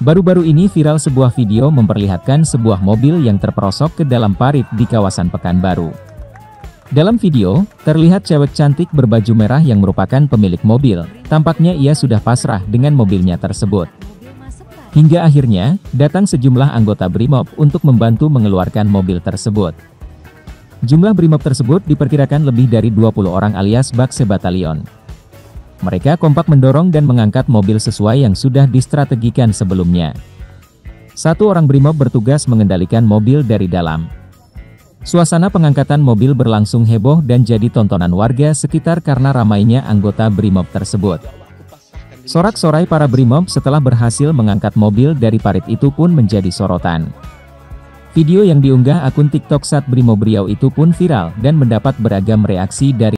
Baru-baru ini viral sebuah video memperlihatkan sebuah mobil yang terperosok ke dalam parit di kawasan Pekanbaru. Dalam video, terlihat cewek cantik berbaju merah yang merupakan pemilik mobil. Tampaknya ia sudah pasrah dengan mobilnya tersebut. Hingga akhirnya, datang sejumlah anggota BRIMOB untuk membantu mengeluarkan mobil tersebut. Jumlah BRIMOB tersebut diperkirakan lebih dari 20 orang alias Bakse Batalion. Mereka kompak mendorong dan mengangkat mobil sesuai yang sudah distrategikan sebelumnya. Satu orang BRIMOB bertugas mengendalikan mobil dari dalam. Suasana pengangkatan mobil berlangsung heboh dan jadi tontonan warga sekitar karena ramainya anggota BRIMOB tersebut. Sorak-sorai para BRIMOB setelah berhasil mengangkat mobil dari parit itu pun menjadi sorotan. Video yang diunggah akun TikTok Sat Brimob Riau itu pun viral dan mendapat beragam reaksi dari